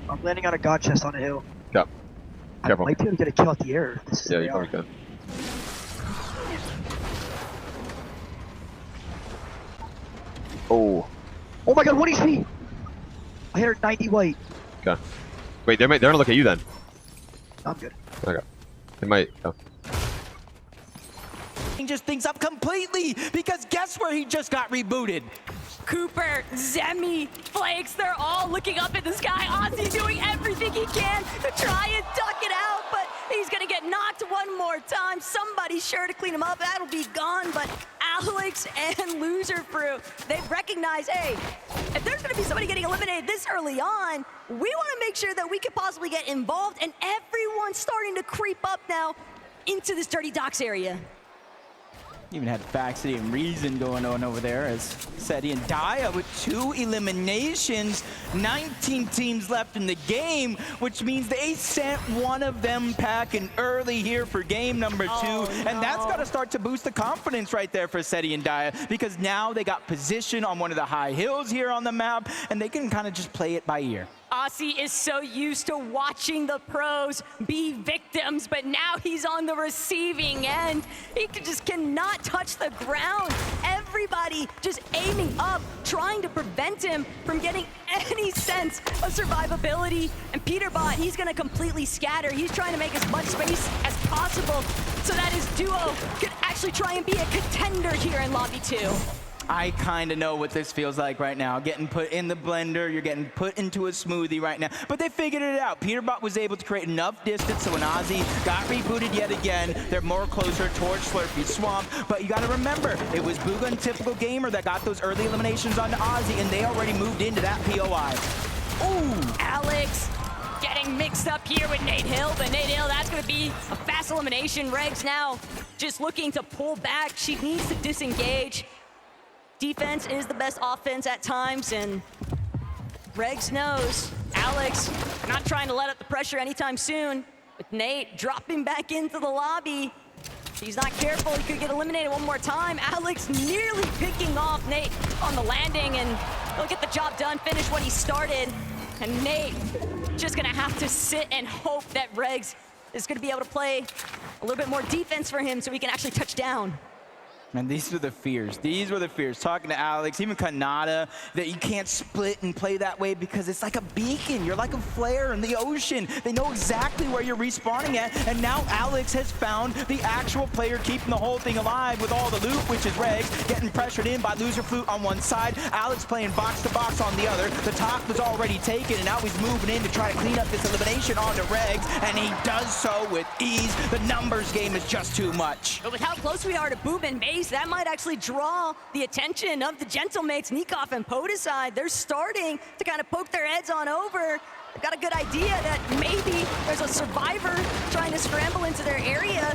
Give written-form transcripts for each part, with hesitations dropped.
I'm landing on a god chest on a hill. Yeah. Careful. I might be able to get a kill at the air. Yeah, you probably could. Oh. Oh my god, 1 HP! I hit her 90 white. Okay. Wait, they're gonna look at you then. I'm good. Okay. They might. Oh. Changes things up completely because guess where he just got rebooted? Cooper, Zemi, Flakes, they're all looking up at the sky. 𝐒𝐈 doing everything he can to try and duck it out, but he's gonna get knocked one more time. Somebody's sure to clean him up. That'll be gone, but Alex and Loser Fruit, they've recognized, hey, if there's gonna be somebody getting eliminated this early on, we wanna make sure that we could possibly get involved, and everyone's starting to creep up now into this Dirty Docks area. Even had Faxity and Reason going on over there as Seti and Daya with 2 eliminations. 19 teams left in the game, which means they sent one of them packing early here for game number 2. And that's got to start to boost the confidence right there for Seti and Daya, because now they got position on one of the high hills here on the map, and they can kind of just play it by ear. 𝐒𝐈 is so used to watching the pros be victims, but now he's on the receiving end. He just cannot touch the ground. Everybody just aiming up, trying to prevent him from getting any sense of survivability. And PETERBOT, he's gonna completely scatter. He's trying to make as much space as possible so that his duo could actually try and be a contender here in Lobby 2. I kind of know what this feels like right now. Getting put in the blender, you're getting put into a smoothie right now. But they figured it out. PETERBOT was able to create enough distance so when 𝐒𝐈 got rebooted yet again, they're more closer towards Slurpy Swamp. But you got to remember, it was BUGHA and Typical Gamer that got those early eliminations on 𝐒𝐈, and they already moved into that POI. Ooh, Alex getting mixed up here with Nate Hill, but Nate Hill, that's going to be a fast elimination. Regs now just looking to pull back. She needs to disengage. Defense is the best offense at times, and Regs knows Alex not trying to let up the pressure anytime soon. With Nate dropping back into the lobby, he's not careful, he could get eliminated one more time. Alex nearly picking off Nate on the landing, and he'll get the job done, finish what he started. And Nate just gonna have to sit and hope that Regs is gonna be able to play a little bit more defense for him so he can actually touch down. And these were the fears. These were the fears. Talking to Alex, even Kanata, that you can't split and play that way because it's like a beacon. You're like a flare in the ocean. They know exactly where you're respawning at. And now Alex has found the actual player keeping the whole thing alive with all the loot, which is Regs, getting pressured in by Loser Flute on one side. Alex playing box to box on the other. The top was already taken, and now he's moving in to try to clean up this elimination onto Regs. And he does so with ease. The numbers game is just too much. But with how close we are to Boom and Base, that might actually draw the attention of the Gentlemates, 𝐒𝐈 and POTASide. They're starting to kind of poke their heads on over. They've got a good idea that maybe there's a survivor trying to scramble into their area.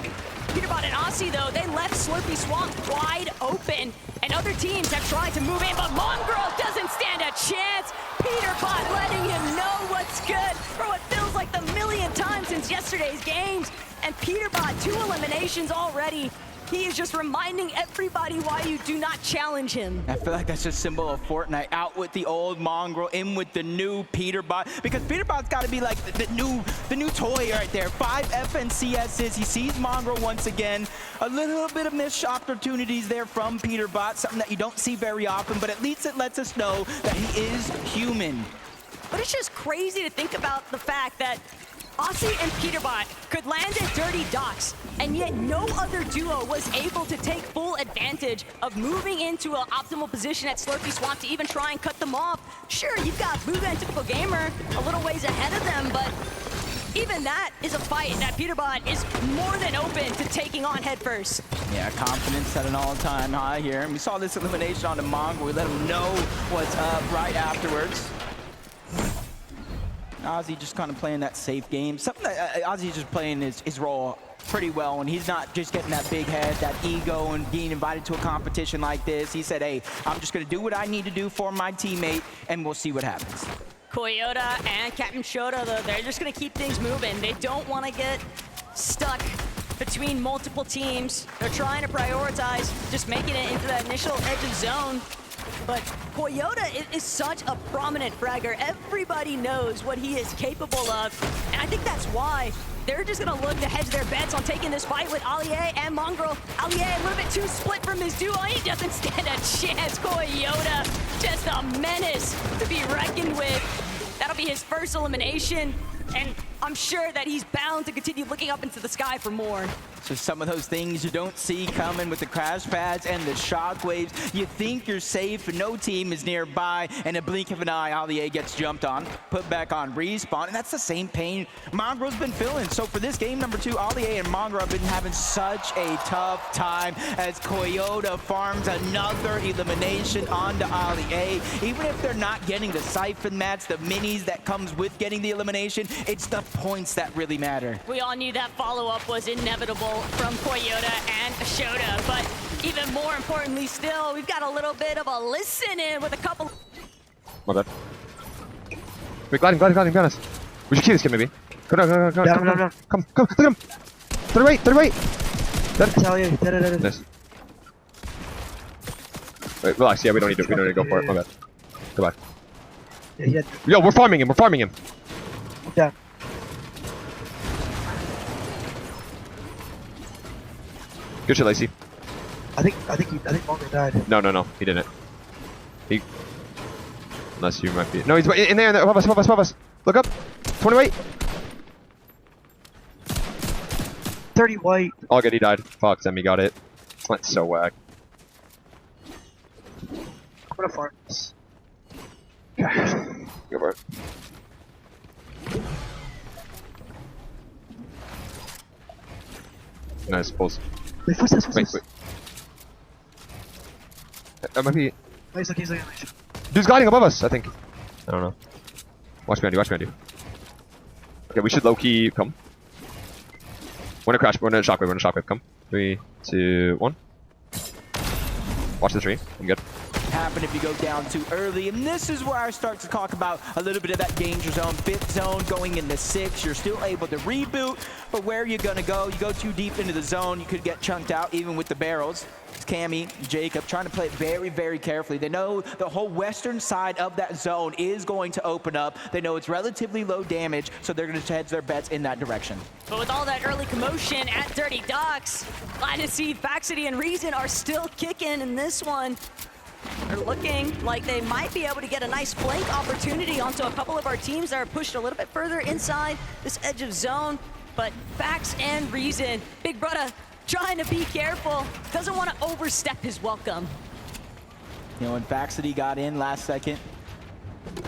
PETERBOT and 𝐒𝐈, though, they left Slurpy Swamp wide open, and other teams have tried to move in, but Mongrel doesn't stand a chance. PETERBOT letting him know what's good for what feels like the millionth time since yesterday's games. And PETERBOT, 2 eliminations already. He is just reminding everybody why you do not challenge him. I feel like that's a symbol of Fortnite. Out with the old Mongrel, in with the new PETERBOT. Because PETERBOT's got to be like the new toy right there. 5 FNCSs. He sees Mongrel once again. A little bit of missed opportunities there from PETERBOT. Something that you don't see very often, but at least it lets us know that he is human. But it's just crazy to think about the fact that 𝐒𝐈 and PETERBOT could land at Dirty Docks, and yet no other duo was able to take full advantage of moving into an optimal position at Slurpy Swamp to even try and cut them off. Sure, you've got BUGHA and Typical Gamer a little ways ahead of them, but even that is a fight that PETERBOT is more than open to taking on headfirst. Yeah, confidence at an all-time high here. And we saw this elimination on the Mongrel. We let him know what's up right afterwards. 𝐒𝐈 just kind of playing that safe game. Something that 𝐒𝐈 is just playing his role pretty well, and he's not just getting that big head, that ego, and being invited to a competition like this. He said, hey, I'm just going to do what I need to do for my teammate, and we'll see what happens. Koyota and Captain Shota, though, they're just going to keep things moving. They don't want to get stuck between multiple teams. They're trying to prioritize just making it into that initial edge of zone. but 𝐒𝐈𝐊 is such a prominent fragger. Everybody knows what he is capable of, and I think that's why they're just gonna look to hedge their bets on taking this fight with 𝐒𝐈𝐊 and 𝐒𝐿𝐲. 𝐒𝐈𝐊 a little bit too split from his duo. He doesn't stand a chance. 𝐒𝐈𝐊, just a menace to be reckoned with. That'll be his first elimination, and I'm sure that he's bound to continue looking up into the sky for more. So some of those things you don't see coming with the crash pads and the shockwaves. You think you're safe, but no team is nearby. And a blink of an eye, 𝐒𝐈𝐊 gets jumped on, put back on respawn, and that's the same pain 𝐒𝐲's been feeling. So for this game number 2, 𝐒𝐈𝐊 and 𝐒𝐲 have been having such a tough time as 𝐒𝐈𝐊 farms another elimination onto 𝐒𝐈𝐊. Even if they're not getting the siphon mats, the minis that comes with getting the elimination, it's the points that really matter. We all knew that follow-up was inevitable from 𝐒𝐈𝐊 and 𝐒𝐿𝐲, but even more importantly still, we've got a little bit of a listen in with a couple. My bad. Wait, gliding, be honest. We should kill this kid maybe. Go down. Come, look at him. 30 weight. Dead. Nice. Wait, relax. Yeah, we don't need to go for it. My bad. Goodbye. Yo, we're farming him. Yeah. Good shit, Lacy. I think 𝐒𝐿𝐲 died. No, he didn't. Unless you might be. No, he's in there, above us. Look up. 20 weight. 30 white. All good, he died. Fuck, Zemi got it. Went so whack. I'm gonna farm this. Go for it. Nice, pulls. Wait, what's this? Wait. That might be. He's looking. Dude's gliding above us, I think. I don't know. Watch behind you. Okay, we should low-key come. We're gonna shockwave, come. 3, 2, 1. Watch the tree, I'm good. Happen if you go down too early, and this is where I start to talk about a little bit of that danger zone, 5th zone, going into 6. You're still able to reboot, but where are you gonna go? You go too deep into the zone, you could get chunked out even with the barrels. It's 𝐿𝐲, Jacob trying to play it very, very carefully. They know the whole western side of that zone is going to open up. They know it's relatively low damage, so they're going to hedge their bets in that direction. But with all that early commotion at Dirty Docks, glad to see 𝐻𝐻𝐻 and 𝐿𝐲 are still kicking in this one. They're looking like they might be able to get a nice flank opportunity onto a couple of our teams that are pushed a little bit further inside this edge of zone. But 𝐻𝐻𝐻 and 𝐿𝐲, big brother, trying to be careful, doesn't want to overstep his welcome. You know, when 𝐻𝐻𝐻 got in last second,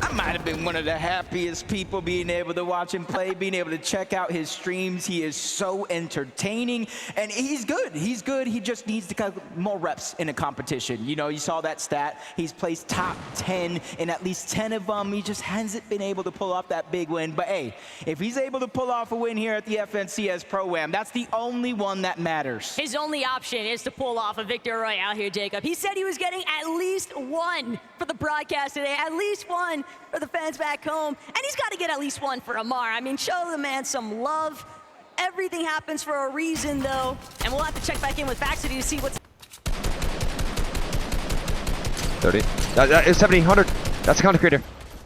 I might have been one of the happiest people being able to watch him play, being able to check out his streams. He is so entertaining, and he's good. He just needs to get more reps in a competition. You know, you saw that stat. He's placed top 10 in at least 10 of them. He just hasn't been able to pull off that big win. But hey, if he's able to pull off a win here at the FNCS Pro-Am, that's the only one that matters. His only option is to pull off a victory royale here, Jacob. He said he was getting at least one for the broadcast today, at least one for the fans back home, and he's got to get at least one for 𝐴mar. I mean, show the man some love. Everything happens for a reason, though, and we'll have to check back in with 𝐻𝐻𝐻 to see what's 30. That is 70, 100. That's a counter creator.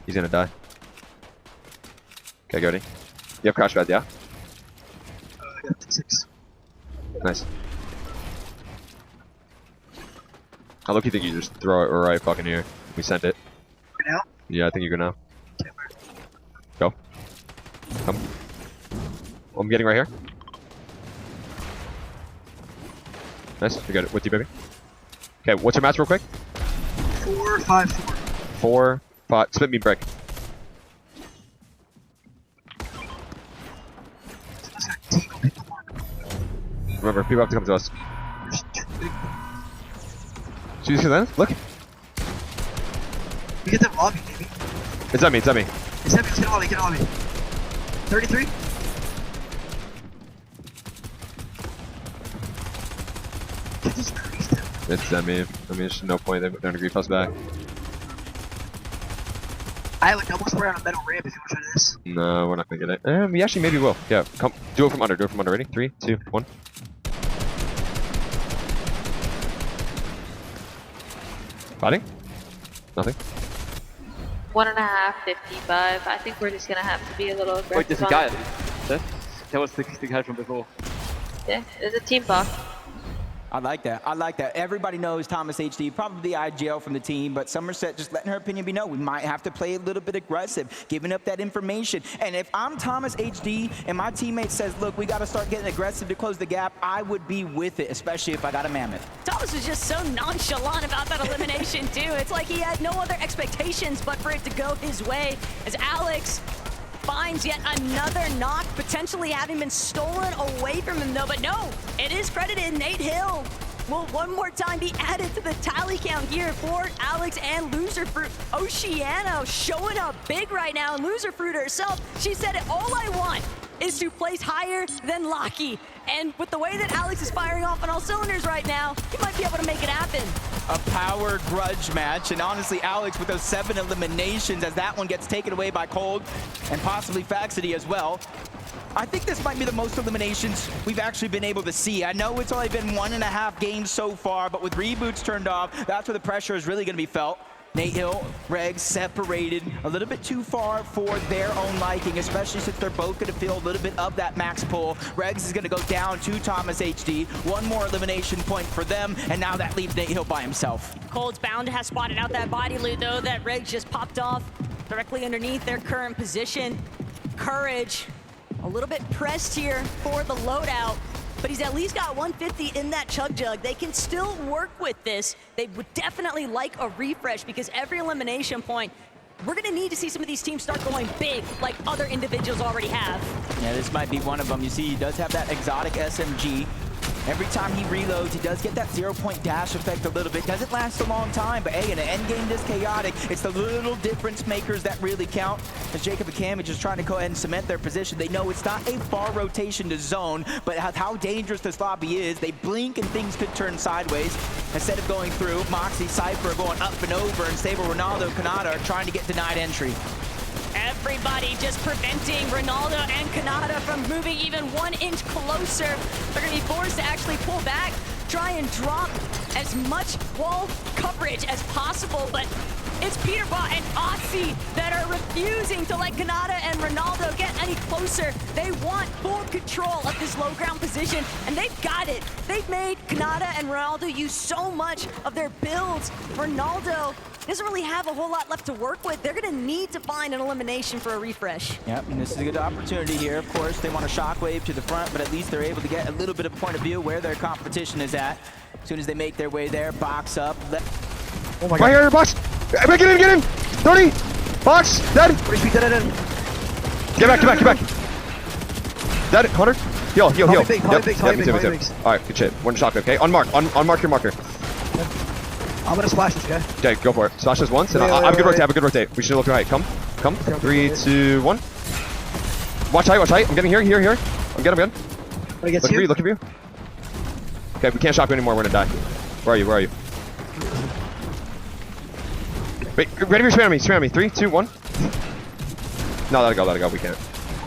He's gonna die. Okay, Goody. You have crash pads, yeah? I got 6. Nice. I look, you think you just throw it right fucking here. We sent it. Right now? Yeah, I think you're good now. Go. Come. I'm getting right here. Nice, you got it with you, baby. Okay, what's your match real quick? 4, 5, 4. 4, 5. Split me break. Remember, people have to come to us. See this then? Look. We get that lobby, maybe. It's on me. It's heavy, let's get lobby. 33? It's on me. I mean, there's no point. They're gonna grief us back. I like almost wear on a metal ramp if you want to try this. No, we're not gonna get it. We actually maybe will. Yeah, come. Do it from under. Ready? 3, 2, 1. Fighting? Nothing. 1.5, 55. I think we're just gonna have to be a little aggressive. Wait, there's a on guy it. at least. That was the guy from before. Yeah, there's a team buck. I like that. I like that. Everybody knows Thomas HD, probably the IGL from the team, but Somerset just letting her opinion be known. We might have to play a little bit aggressive, giving up that information. And if I'm Thomas HD and my teammate says, look, we got to start getting aggressive to close the gap, I would be with it, especially if I got a mammoth. Thomas was just so nonchalant about that elimination too. It's like he had no other expectations but for it to go his way as Alex finds yet another knock, potentially having been stolen away from him though. But no, it is credited. NateHill will one more time be added to the tally count here for Alex and Loserfruit. Oceano showing up big right now, and Loserfruit herself, she said it, all I want is to place higher than Locky. And with the way that Alex is firing off on all cylinders right now, he might be able to make it happen. A power grudge match, and honestly, Alex with those 7 eliminations as that one gets taken away by Cold and possibly Faxity as well. I think this might be the most eliminations we've actually been able to see. I know it's only been 1.5 games so far, but with reboots turned off, that's where the pressure is really going to be felt. NateHill, Regs separated a little bit too far for their own liking, especially since they're both going to feel a little bit of that max pull. Regs is going to go down to Thomas HD. One more elimination point for them, and now that leaves NateHill by himself. Cold's bound to have spotted out that body loot though, that Regs just popped off directly underneath their current position. Courage, a little bit pressed here for the loadout, but he's at least got 150 in that chug jug. They can still work with this. They would definitely like a refresh because every elimination point, we're gonna need to see some of these teams start going big like other individuals already have. Yeah, this might be one of them. You see, he does have that exotic SMG. Every time he reloads, he does get that 0-point dash effect a little bit. Doesn't last a long time, but hey, in an endgame this chaotic, it's the little difference makers that really count. As Jacob and Cam are just trying to go ahead and cement their position, they know it's not a far rotation to zone, but how dangerous this lobby is. They blink and things could turn sideways. Instead of going through, Moxie, Cypher going up and over, and Stable, Ronaldo, 𝐿𝐼𝐷 are trying to get denied entry. Everybody just preventing Ronaldo and 𝐿𝐼𝐷 from moving even 1 inch closer. They're going to be forced to actually pull back, try and drop as much wall coverage as possible, but it's PETERBOT and Aussie that are refusing to let 𝐿𝐼𝐷 and Ronaldo get any closer. They want full control of this low ground position, and they've got it. They've made 𝐿𝐼𝐷 and Ronaldo use so much of their builds. Ronaldo doesn't really have a whole lot left to work with. They're gonna need to find an elimination for a refresh. Yep, and this is a good opportunity here. Of course, they want a shockwave to the front, but at least they're able to get a little bit of point of view where their competition is at. As soon as they make their way there, box up. Oh my God. Right here, box! Get in! 30! Box! Dead! Dead. Get back! Dead, Hunter? Heal. Big, Alright, good shit. One shotgun, okay? Unmark your marker. I'm gonna splash this guy. Okay, go for it. Smash this once, and I have a good rotate. We should look right. Come. 3, 2, 1. Watch height. I'm getting here. I'm getting. Look at you. Okay, we can't shotgun anymore. We're gonna die. Where are you? Wait, ready for spam me. 3, 2, 1. No, let it go. We can't.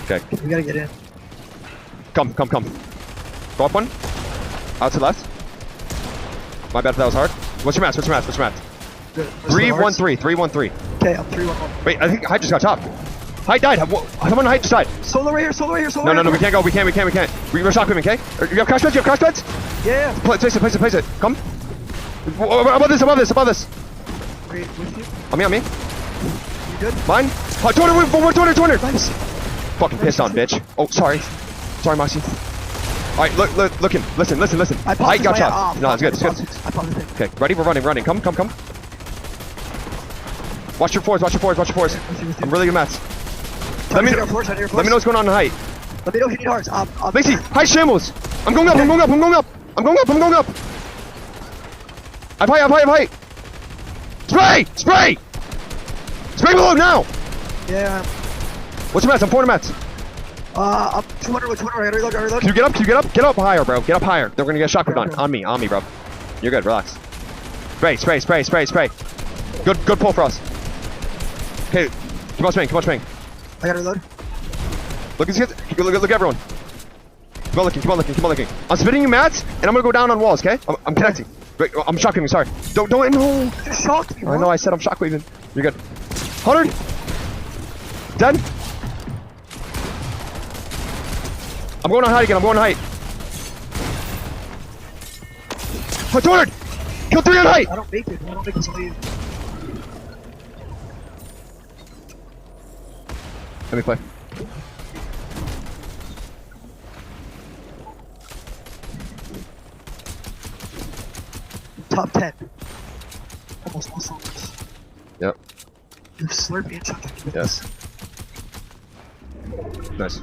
Okay. We gotta get in. Come. Go up 1. Out to left. My bad if that was hard. What's your match? 3-1-3. Okay, I'm 3-1-1. Wait, I think Height just got chopped. Height died. Someone Height just died. Solo right here. No, we can't go. We can't. We're shotgun, okay? You have crash beds? Yeah. Place it. Come. Above this. Wait, with you? On me. You good? Mine? 200. Nice. Fucking pissed on, bitch. Oh, sorry, Moxie. Alright, look him. Listen. I got shot. No, it's good. I popped the thing. Okay, ready? We're running. Come. Watch your fours. I'm really good mats. Let me know what's going on in height. Let me know if you need hearts. Lacy, height shambles. I'm going up. I've height. Spray below now. Yeah. What's your mats? I'm 400 mats. I'm 200. I gotta reload. Can you get up? Get up higher, bro. Get up higher. They're gonna get shotgun on me, bro. You're good. Relax. Spray. Good pull for us. Okay, keep on spraying. I gotta reload. Look at everyone. Keep on looking. I'm spitting you mats, and I'm gonna go down on walls. Okay? I'm connecting. Wait, I'm shockwaving, sorry. Don't, no! You shocked me, bro. I know, I said I'm shockwaving. You're good. 100! Dead! I'm going on height again, I'm going on height. 200! Kill 3 on height! I don't make it. I don't make it to you. Let me play. Top 10. Almost lost all this. Yep. You're slurping and chucking. Yes. Nice.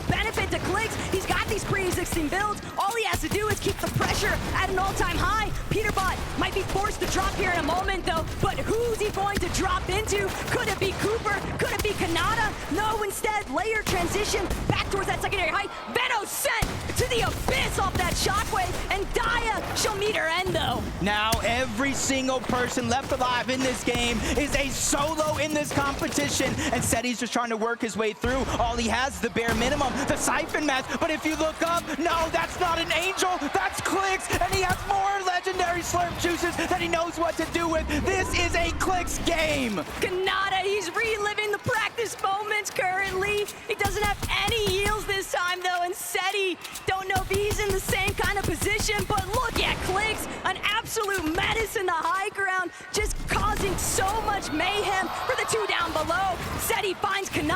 Benefit to Clix. He's got these pre-existing builds. All he has to do is keep the pressure at an all-time high. PETERBOT might be forced to drop here in a moment, though. But who's he going to drop into? Could it be Cooper? Could it be 𝐿? No, instead, layer transition back towards that secondary height. Venom sent to the abyss off that shockwave, and 𝐷AIA, she'll meet her end, though. Now every single person left alive in this game is a solo in this competition, and 𝐷AIA's just trying to work his way through. All he has is the bare minimum, the Siphon match, but if you look up, no, that's not an Angel, that's Clix, and he has more legendary slurp juices that he knows what to do with. This is a Clix game. 𝐿, he's reliving the practice moments currently. He doesn't have any heals this time, though, and 𝐷AIA, don't know if he's in the same kind of position, but look at Clix, an absolute menace in the high ground, just causing so much mayhem for the two down below. 𝐷AIA finds 𝐿,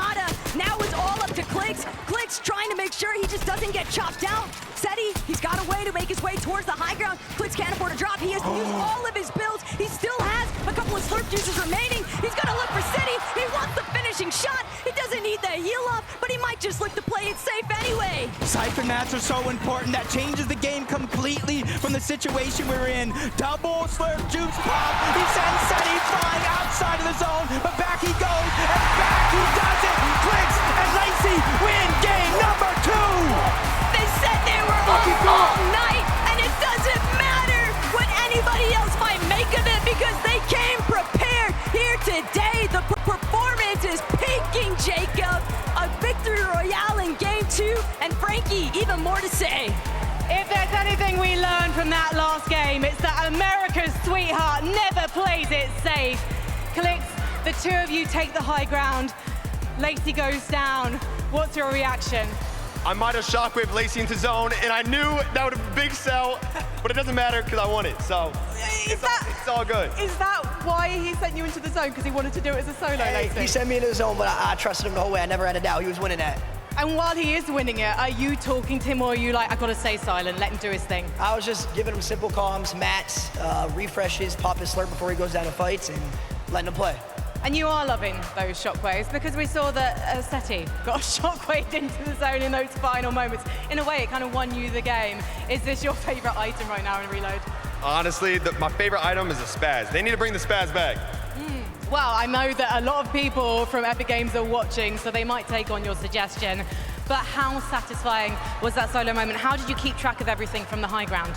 now it's all up to Clix. Clix trying to make sure he just doesn't get chopped down. 𝐷AIA, he's got a way to make his way towards the high ground. Clix can't afford a drop. He has to use all of his builds. He still has a couple of slurp juices remaining. He's gonna look for 𝐷AIA. He wants the finishing shot. He doesn't need the heal up, but he might just look to play it safe anyway. Siphon mats are so important. That changes the game completely from the situation we're in. Double slurp juice pop. He sends 𝐷AIA flying outside of the zone, but back he goes, and back he does it. Clix and Lacy win game number 2. They said they were up all night, and it doesn't matter what anybody else might make of it because they came prepared here today. The performance is peaking, Jacob. A victory royale in game 2, and Frankie, even more to say. If there's anything we learned from that last game, it's that America's sweetheart never plays it safe. Clix, the two of you take the high ground. Lacy goes down. What's your reaction? I might have shockwave Lacy into zone, and I knew that would have been a big sell, but it doesn't matter because I won it, so it's all good. Is that why he sent you into the zone? Because he wanted to do it as a solo, Lacy? He sent me into the zone, but I trusted him the whole way. I never had a doubt he was winning that. And while he is winning it, are you talking to him, or are you like, I gotta stay silent, let him do his thing? I was just giving him simple calms, mats, refreshes, pop his slurp before he goes down to fights, and letting him play. And you are loving those shockwaves because we saw that 𝐷AIA got shockwaved into the zone in those final moments. In a way, it kind of won you the game. Is this your favorite item right now in Reload? Honestly, my favorite item is a SPAS. They need to bring the SPAS back. Well, I know that a lot of people from Epic Games are watching, so they might take on your suggestion. But how satisfying was that solo moment? How did you keep track of everything from the high ground?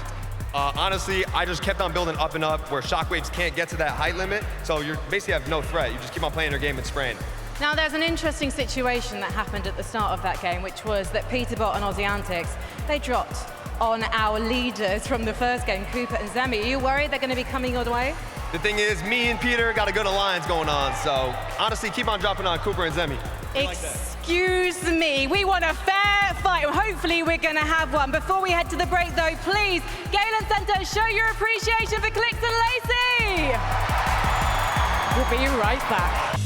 Honestly, I just kept on building up and up where shockwaves can't get to that height limit, so you basically have no threat. You just keep on playing your game and spraying. Now, there's an interesting situation that happened at the start of that game, which was that PETERBOT and 𝐿𝐼𝐴ntics, they dropped on our leaders from the first game, Cooper and 𝐒𝐿𝐼. Are you worried they're going to be coming your way? The thing is, me and Peter got a good alliance going on, so honestly, keep on dropping on Cooper and 𝐒𝐿𝐼. Excuse me, we want a fair fight. Hopefully we're going to have one. Before we head to the break, though, please, Galen Center, show your appreciation for Clix and Lacy. We'll be right back.